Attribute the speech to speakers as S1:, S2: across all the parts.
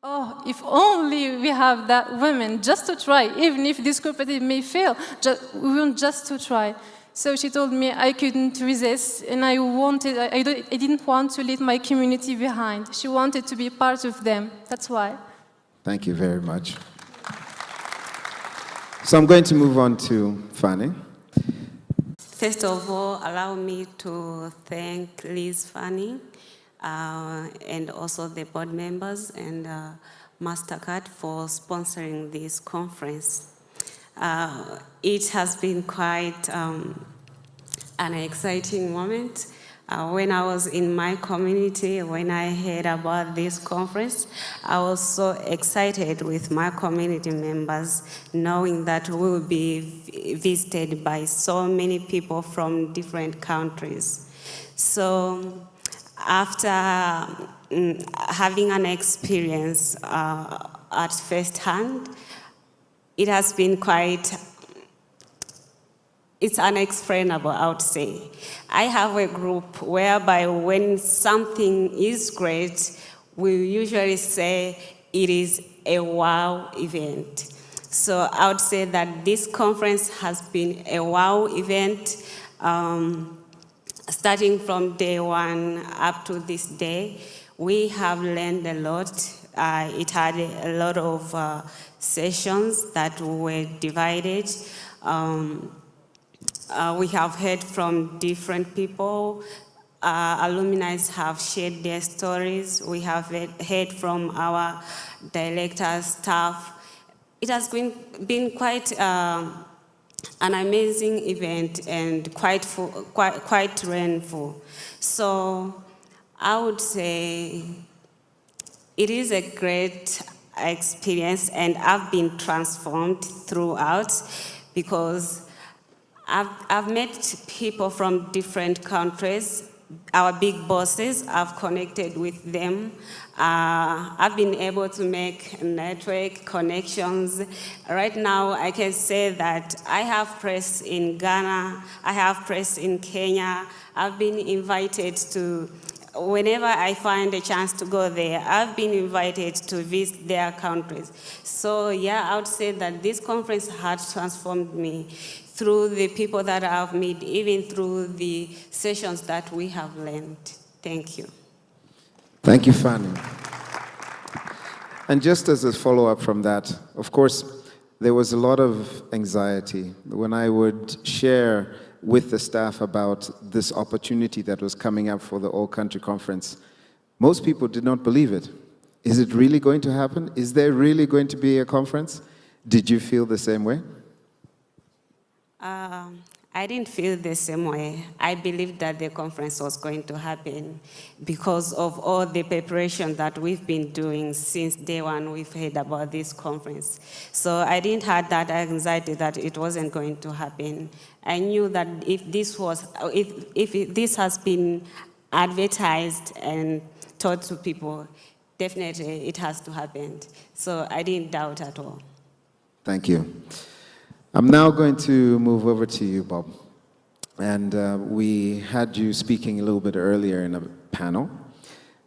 S1: Oh, if only we have that women just to try, even if this cooperative may fail, we want just to try. So she told me I couldn't resist, and I didn't want to leave my community behind. She wanted to be part of them. That's why.
S2: Thank you very much. So I'm going to move on to Fanny.
S3: First of all, allow me to thank Liz Fanny and also the board members and MasterCard for sponsoring this conference. It has been quite an exciting moment. When I was in my community, when I heard about this conference, I was so excited with my community members, knowing that we will be visited by so many people from different countries. So after having an experience at first hand, it has been it's unexplainable, I would say. I have a group whereby when something is great, we usually say it is a wow event. So I would say that this conference has been a wow event, starting from day one up to this day. We have learned a lot. It had a lot of sessions that were divided. We have heard from different people. Alumni have shared their stories. We have heard from our directors, staff. It has been quite an amazing event and quite rainful. So I would say it is a great experience, and I've been transformed throughout because I've met people from different countries, our big bosses. I've connected with them. I've been able to make network connections. Right now, I can say that I have press in Ghana, I have press in Kenya. I've been invited to, whenever I find a chance to go there, I've been invited to visit their countries. So yeah, I would say that this conference has transformed me through the people that I've met, even through the sessions that we have learned. Thank you.
S2: Thank you, Fanny. And just as a follow-up from that, of course, there was a lot of anxiety when I would share with the staff about this opportunity that was coming up for the All-Country Conference. Most people did not believe it. Is it really going to happen? Is there really going to be a conference? Did you feel the same way?
S3: I didn't feel the same way. I believed that the conference was going to happen because of all the preparation that we've been doing since day one. We've heard about this conference. So I didn't have that anxiety that it wasn't going to happen. I knew that if this has been advertised and taught to people, definitely it has to happen. So I didn't doubt at all.
S2: Thank you. I'm now going to move over to you, Bob. And we had you speaking a little bit earlier in a panel.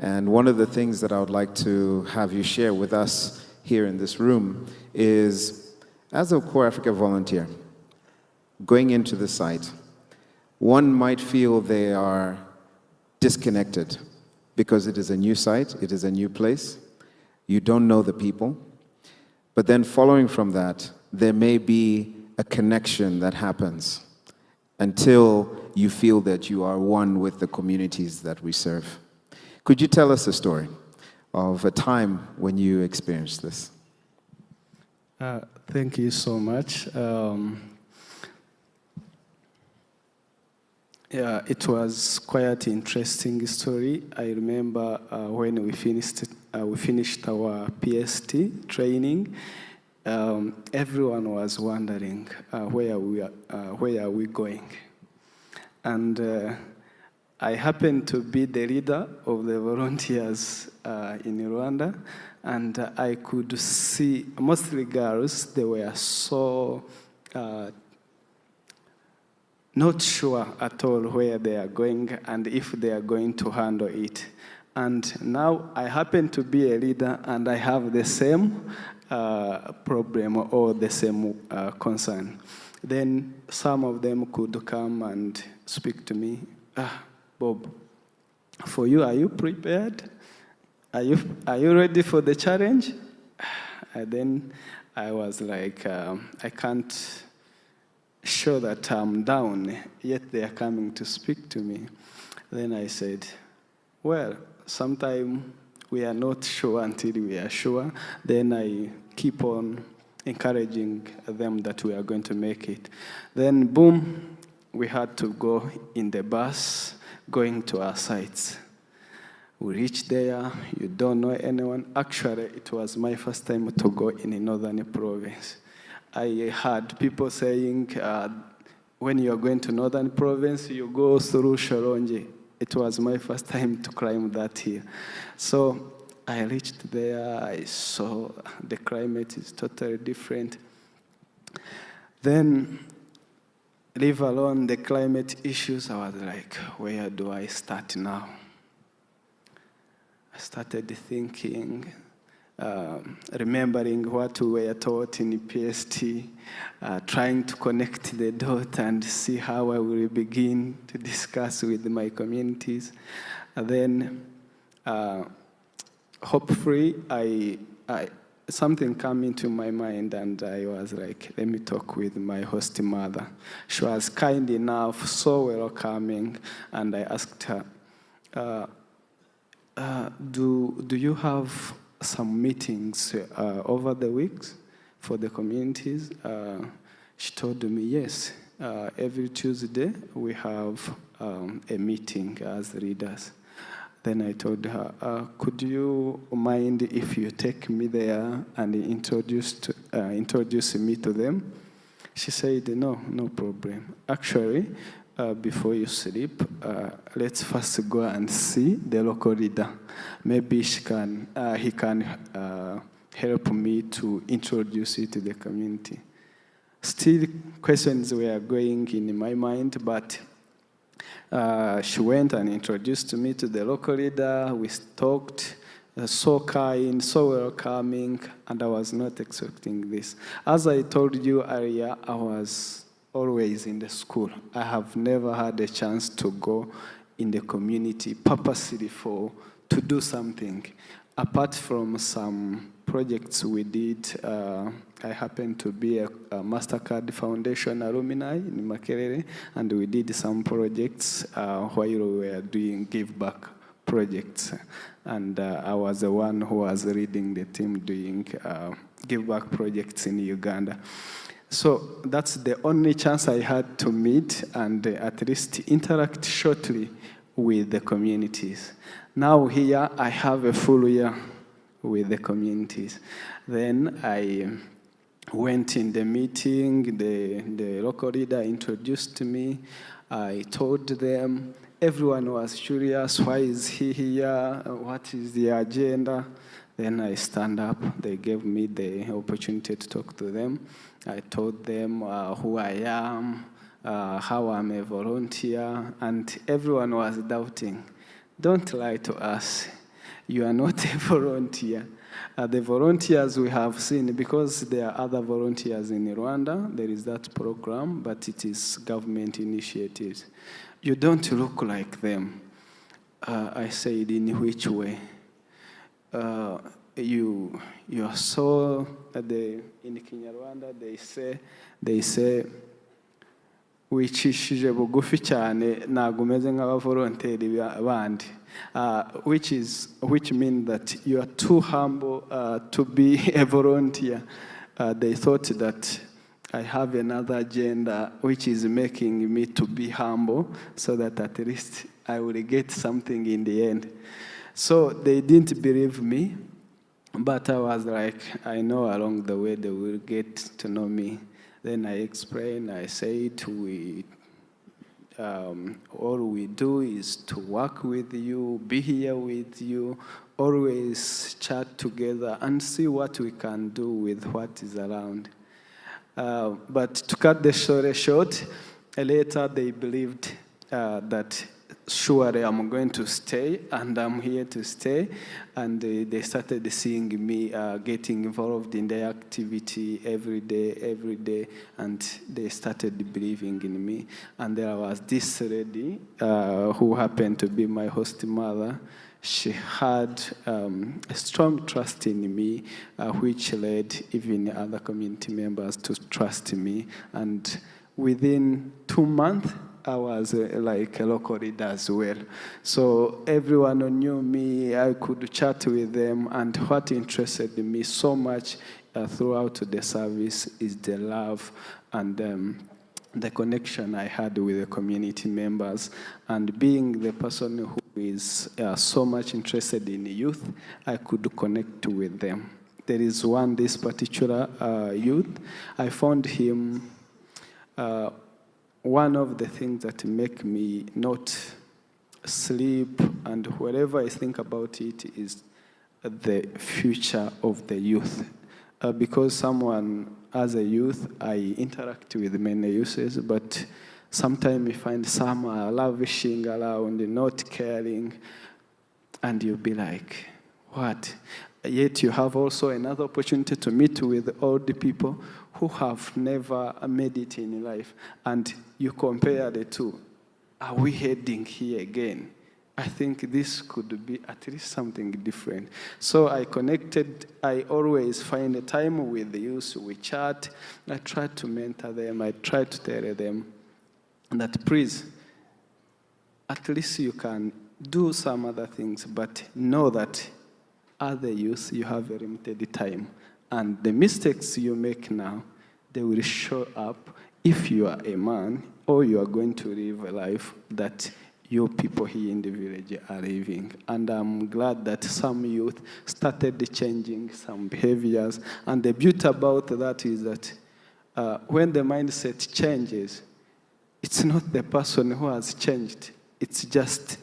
S2: And one of the things that I would like to have you share with us here in this room is, as a CorpsAfrica volunteer, going into the site, one might feel they are disconnected because it is a new site, it is a new place, you don't know the people. But then following from that, there may be a connection that happens until you feel that you are one with the communities that we serve. Could you tell us a story of a time when you experienced this?
S4: Thank you so much. Yeah, it was quite an interesting story. I remember when we finished our PST training. Everyone was wondering where are we going, and I happened to be the leader of the volunteers in Rwanda, and I could see mostly girls. They were so not sure at all where they are going and if they are going to handle it. And now I happen to be a leader, and I have the same problem or the same concern. Then some of them could come and speak to me. Bob, for you, are you prepared? Are you ready for the challenge? And then I was like, I can't show that I'm down, yet they are coming to speak to me. Then I said, well, sometimes we are not sure until we are sure. Then I keep on encouraging them that we are going to make it. Then boom, we had to go in the bus going to our sites. We reached there, you don't know anyone. Actually, it was my first time to go in a northern province. I heard people saying, when you are going to northern province, you go through Shoronji. It was my first time to climb that hill. So I reached there, I saw the climate is totally different. Then, leave alone the climate issues, I was like, where do I start now? I started thinking, remembering what we were taught in PST, trying to connect the dot and see how I will begin to discuss with my communities. And then, hopefully, something came into my mind, and I was like, let me talk with my host mother. She was kind enough, so welcoming, and I asked her, do you have some meetings over the weeks for the communities? She told me, yes. Every Tuesday, we have a meeting as leaders. Then I told her, could you mind if you take me there and introduce me to them? She said, no problem. Actually, before you sleep, let's first go and see the local leader. Maybe he can help me to introduce you to the community. Still, questions were going in my mind, but she went and introduced me to the local leader. We talked, so kind, so welcoming, and I was not expecting this. As I told you earlier, I was always in the school. I have never had a chance to go in the community purposely to do something. Apart from some projects we did, I happened to be a MasterCard Foundation alumni in Makerere, and we did some projects while we were doing give back projects. And I was the one who was leading the team doing give back projects in Uganda. So that's the only chance I had to meet and at least interact shortly with the communities. Now here I have a full year with the communities. Then I went in the meeting, the local leader introduced me. I told them, everyone was curious, why is he here? What is the agenda? Then I stand up, they gave me the opportunity to talk to them. I told them who I am, how I'm a volunteer, and everyone was doubting. Don't lie to us. You are not a volunteer. The volunteers we have seen, because there are other volunteers in Rwanda, there is that program, but it is government initiatives. You don't look like them. I said, in which way? You are so, in Kinyarwanda, they say, wicishije bugufi cyane ntabwo umeze nk'abavolonteri bandi, which means that you are too humble to be a volunteer. They thought that I have another agenda which is making me to be humble so that at least I will get something in the end. So they didn't believe me, but I was like, I know along the way they will get to know me. Then I explained, I said, all we do is to work with you, be here with you, always chat together and see what we can do with what is around. But to cut the story short, later they believed that surely I'm going to stay, and I'm here to stay. And they started seeing me getting involved in their activity every day, and they started believing in me. And there was this lady who happened to be my host mother. She had a strong trust in me, which led even other community members to trust me. And within 2 months, I was like a local leader as well. So everyone who knew me, I could chat with them. And what interested me so much throughout the service is the love and the connection I had with the community members. And being the person who is so much interested in youth, I could connect with them. There is this particular youth. I found him one of the things that make me not sleep, and wherever I think about it, is the future of the youth. Because someone, as a youth, I interact with many youths, but sometimes you find some are lavishing around, not caring, and you'll be like, what? Yet you have also another opportunity to meet with old people who have never made it in life, and you compare the two. Are we heading here again? I think this could be at least something different. So I connected. I always find a time with the youth. We chat. I try to mentor them. I try to tell them that, please, at least you can do some other things, but know that as the youth, you have a limited time. And the mistakes you make now, they will show up if you are a man or you are going to live a life that your people here in the village are living. And I'm glad that some youth started changing some behaviors. And the beauty about that is that when the mindset changes, it's not the person who has changed. It's just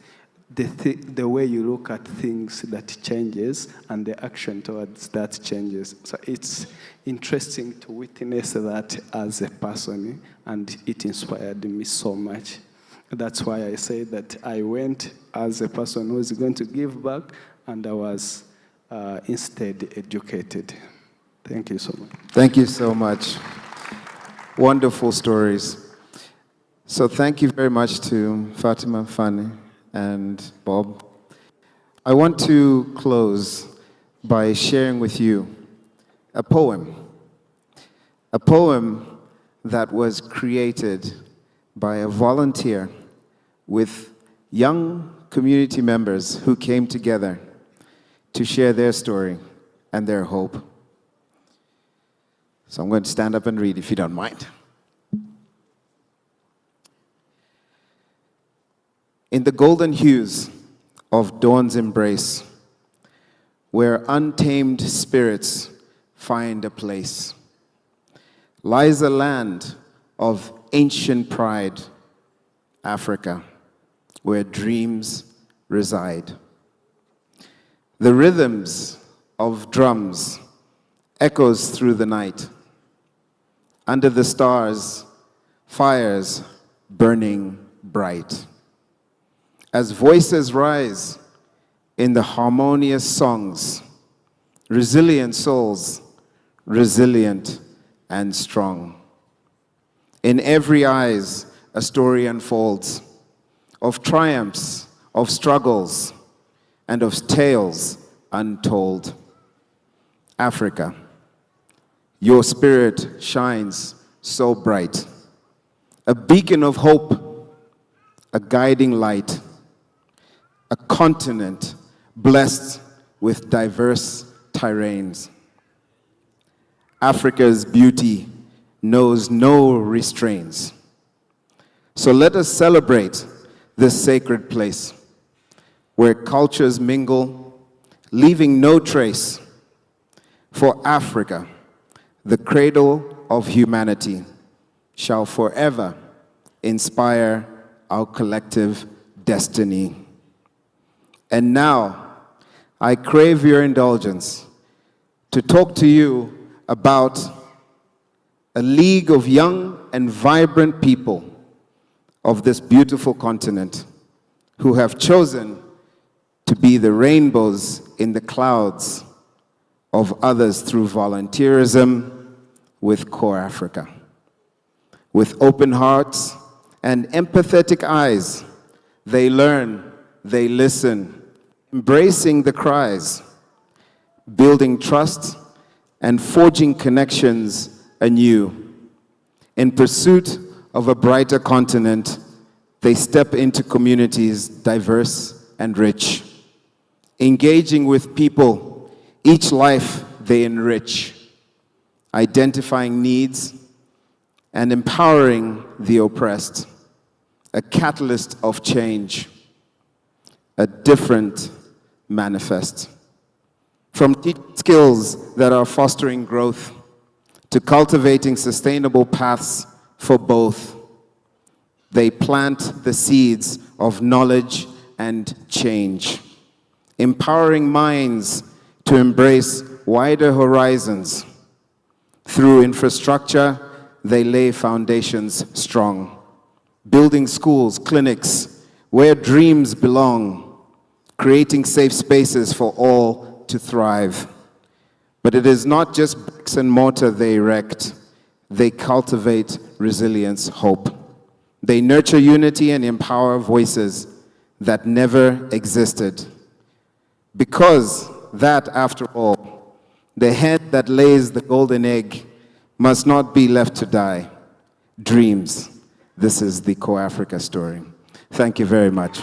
S4: the way you look at things that changes, and the action towards that changes. So it's interesting to witness that as a person, and it inspired me so much. That's why I say that I went as a person who is going to give back, and I was instead educated. Thank you so much.
S2: Thank you so much. Wonderful stories. So thank you very much to Fatima, Fanny, and Bob. I want to close by sharing with you a poem that was created by a volunteer with young community members who came together to share their story and their hope. So I'm going to stand up and read, if you don't mind. In the golden hues of dawn's embrace, where untamed spirits find a place, lies a land of ancient pride, Africa, where dreams reside. The rhythms of drums echoes through the night. Under the stars, fires burning bright. As voices rise in the harmonious songs, resilient souls, resilient and strong. In every eyes, a story unfolds of triumphs, of struggles, and of tales untold. Africa, your spirit shines so bright, a beacon of hope, a guiding light, a continent blessed with diverse terrains. Africa's beauty knows no restraints. So let us celebrate this sacred place where cultures mingle, leaving no trace. For Africa, the cradle of humanity, shall forever inspire our collective destiny. And now, I crave your indulgence to talk to you about a league of young and vibrant people of this beautiful continent who have chosen to be the rainbows in the clouds of others through volunteerism with CorpsAfrica. With open hearts and empathetic eyes, they learn, they listen, embracing the cries, building trust and forging connections anew. In pursuit of a brighter continent, they step into communities diverse and rich, engaging with people, each life they enrich, identifying needs and empowering the oppressed, a catalyst of change, a different manifest. From teaching skills that are fostering growth to cultivating sustainable paths for both, they plant the seeds of knowledge and change, empowering minds to embrace wider horizons. Through infrastructure, they lay foundations strong, building schools, clinics, where dreams belong, creating safe spaces for all to thrive. But it is not just bricks and mortar they erect. They cultivate resilience, hope. They nurture unity and empower voices that never existed. Because that, after all, the hen that lays the golden egg must not be left to die. Dreams. This is the CorpsAfrica story. Thank you very much.